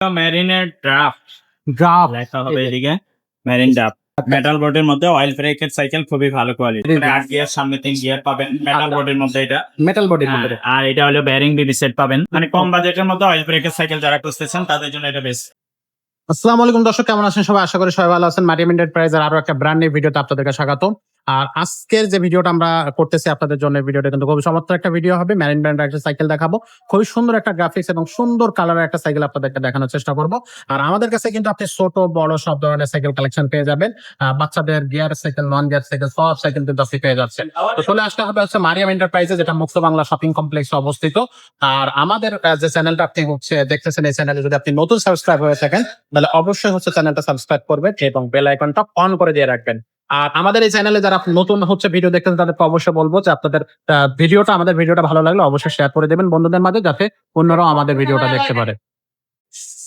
মেরিনের draft draft লেখা হবে এদিকে মেরিন ড্রাফট মেটাল বডির মধ্যে অয়েল ব্রেকের সাইকেল খুবই ভালো কোয়ালিটি 8 গিয়ার সামনে 3 গিয়ার পাবেন মেটাল বডির মধ্যে এটা মেটাল বডির হ্যাঁ, মধ্যে। আর এটা হলো বেয়ারিং বিডি সেট পাবেন মানে কম বাজেটের মধ্যে অয়েল ব্রেকের সাইকেল যারা খুঁজতেছেন তাদের জন্য এটা বেস্ট। আসসালামু আলাইকুম দর্শক, কেমন আছেন সবাই? আশা করি সবাই ভালো আছেন। মারিয়াম এন্টারপ্রাইজের আরো একটা ব্র্যান্ড নিউ ভিডিওতে আপনাদেরকে স্বাগত। আর আজকের যে ভিডিওটা আমরা করতেছি আপনাদের জন্য, ভিডিওটা কিন্তু খুবই চমৎকার একটা ভিডিও হবে। মেরিন ব্র্যান্ডের একটা সাইকেল দেখাবো, খুবই সুন্দর একটা গ্রাফিক্স এবং সুন্দর কালারের একটা সাইকেল আপনাদেরকে দেখানোর চেষ্টা করব। আর আমাদের কাছে কিন্তু আপনি ছোট বড় সব ধরনের সাইকেল কালেকশন পেয়ে যাবেন। বাচ্চাদের gear cycle, non gear cycle, সব সাইকেল কিন্তু আপনি পেয়ে যাচ্ছেন। তো চলে আসতে হবে হচ্ছে মারিয়াম এন্টারপ্রাইজে, যেটা মুক্ত বাংলা শপিং কমপ্লেক্সে অবস্থিত। আর আমাদের যে চ্যানেলটা আপনি হচ্ছে দেখতেছেন, এই চ্যানেলে যদি আপনি নতুন সাবস্ক্রাইব হয়ে থাকেন তাহলে অবশ্যই হচ্ছে চ্যানেলটা সাবস্ক্রাইব করবেন এবং বেল আইকনটা অন করে দিয়ে রাখবেন। আর আমাদের এই চ্যানেলে যারা নতুন হচ্ছে ভিডিও দেখতেন তাদেরকে অবশ্যই বলবো যে আপনাদের আমাদের ভিডিওটা ভালো লাগলে অবশ্যই শেয়ার করে দেবেন বন্ধুদের মাঝে, যাতে অন্যরাও আমাদের ভিডিওটা দেখতে পারে।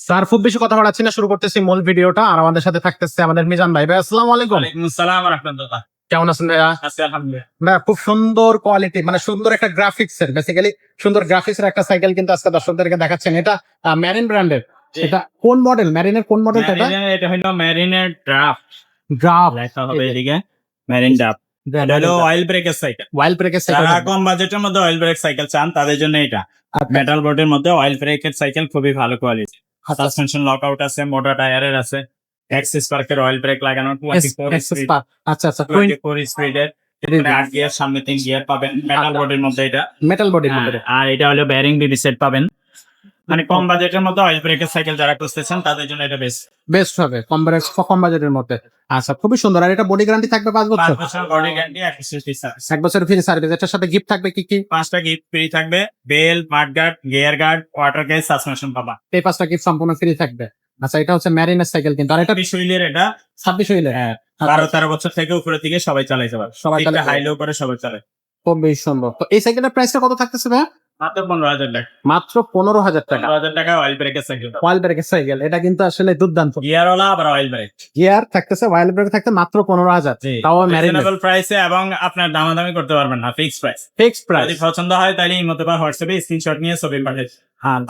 স্যার খুব বেশি কথা বাড়াচ্ছি না, শুরু করতেছি মূল ভিডিওটা। আর আমাদের সাথে থাকতেছে আমাদের মিজান ভাই। ভাই আসসালামু আলাইকুম। ওয়ালাইকুম আসসালাম ওয়া রাহমাতুল্লাহ। কেমন আছেন ভাইয়া? আছি আলহামদুলিল্লাহ। ভাইয়া খুব সুন্দর কোয়ালিটি, মানে সুন্দর একটা গ্রাফিক্স এর, বেসিক্যালি সুন্দর গ্রাফিক্স এর একটা সাইকেল কিন্তু আজকে দর্শকদেরকে দেখাচ্ছেন। এটা মেরিন ব্র্যান্ডের। এটা কোন মডেল? মেরিনের কোন মডেল? এটা হলো মেরিনের ড্রাফট ড্রাফট লেখা হবে এদিকে মেরিন ড্রাফট। এটা হলো অয়েল ব্রেকের সাইকেল। ওয়াইল্ড ব্রেকের সাইকেল। যারা কম বাজেটের মধ্যে অয়েল ব্রেক সাইকেল চান তাদের জন্য এটা মেটাল বডির মধ্যে অয়েল ব্রেকের সাইকেল খুবই ভালো কোয়ালিটি। সাসপেনশন লকআউট আছে, মোটা টায়ারের আছে, এক্সিস পার্কের অয়েল ব্রেক লাগানো, 24 স্পিড। আচ্ছা আচ্ছা, 24 স্পিডের 8 গিয়ার সামনে 3 গিয়ার পাবেন মেটাল বডির মধ্যে এটা। মেটাল বডির হ্যাঁ, মধ্যে। আর এটা হলো বেয়ারিং বিডি সেট পাবেন মানে কম বাজেটের মধ্যে অয়েল ব্রেকের সাইকেল যারা খুঁজতেছেন তাদের জন্য এটা বেস্ট। বেস্ট হবে কম বাজেটের মধ্যে। আচ্ছা, খুবই সুন্দর। আর এটা বডি গ্যারান্টি থাকবে 5 বছর। 5 বছর বডি গ্যারান্টি, 160 সার্ভিস। 1 বছর ফ্রি সার্ভিস। এটার সাথে গিফট থাকবে কি কি? 5টা গিফট ফ্রি থাকবে, bell, mudguard, gear guard, water case, suspension পাবা। এই 5টা গিফট সম্পূর্ণ ফ্রি থাকবে। আচ্ছা, এটা হচ্ছে মেরিনের সাইকেল কিন্তু। আর এটা 20 হুইলের, এটা 26 হুইলের। হ্যাঁ 12-13 বছর থেকে উপরের দিকে সবাই চালাইতে পারে, সবাই সবাই চালাতে হাই লো করে সবাই চালায়। খুব বেশি সুন্দর। তো এই সাইকেলের প্রাইসটা কত থাকতেছে ভাই? মাত্র 15,000 টাকা। মাত্র 15,000 টাকা। 15,000 টাকা অয়েল ব্রেকের সাইকেল। ওয়াইল্ড ব্রেকের সাইকেল, এটা কিন্তু আসলে দুর্দান্ত। গিয়ারওয়ালা আবার অয়েল ব্রেক। গিয়ার থাকতেছে, ওয়াইল্ড ব্রেক থাকতে মাত্র 15,000। তাও মেরিন রিজনেবল প্রাইসে, এবং আপনার দামাদামি করতে পারবেন না, ফিক্স প্রাইস। Fixed price. যদি পছন্দ হয় তাহলে এই মতো বা হোয়াটসঅ্যাপে স্ক্রিনশট নিয়ে ছবি পাঠাই।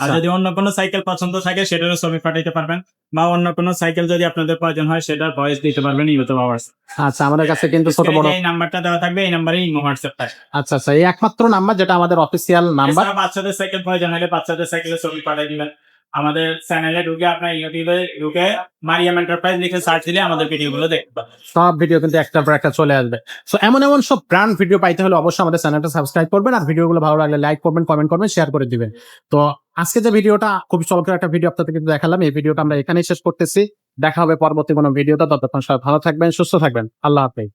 আর যদি অন্য কোনো সাইকেল পছন্দ থাকে সেটারও ছবি পাঠাইতে পারবেন, বা অন্য কোনো সাইকেল যদি আপনাদের প্রয়োজন হয় সেটার ভয়েস দিতে পারবেন এই মতো বা হোয়াটসঅ্যাপ। আচ্ছা, আমাদের কাছে কিন্তু ছোট বড় এই নাম্বারটা দেওয়া থাকবে, এই নাম্বারে হোয়াটসঅ্যাপ থাকে। আচ্ছা আচ্ছা, এই একমাত্র নাম্বার যেটা আমাদের অফিসিয়াল নাম্বার। এছাড়া বাচ্চাদের সাইকেল প্রয়োজন হলে বাচ্চাদের সাইকেলের ছবি পাঠিয়ে দিবেন। আমাদের চ্যানেলে ঢুকে আপনার ইউটিউবে ঢুকে মারিয়াম এন্টারপ্রাইজ লিখে সার্চ দিলে আমাদের ভিডিওগুলো দেখতে পাবেন। সব ভিডিও কিন্তু একটার পর একটা চলে আসবে। সো এমন সব ব্র্যান্ড ভিডিও পাইতে হলে অবশ্যই আমাদের চ্যানেলটা সাবস্ক্রাইব করবেন। আর ভিডিওগুলো ভালো লাগলে লাইক করবেন, কমেন্ট করবেন, শেয়ার করে দিবেন। তো আজকে যে ভিডিওটা, খুবই চমৎকার একটা ভিডিও আপনাদের কিন্তু দেখালাম, এই ভিডিওটা আমরা এখানেই শেষ করতেছি। দেখা হবে পরবর্তী কোনো ভিডিওটা। ততক্ষণ সবাই ভালো থাকবেন, সুস্থ থাকবেন। আল্লাহ হাফেজ।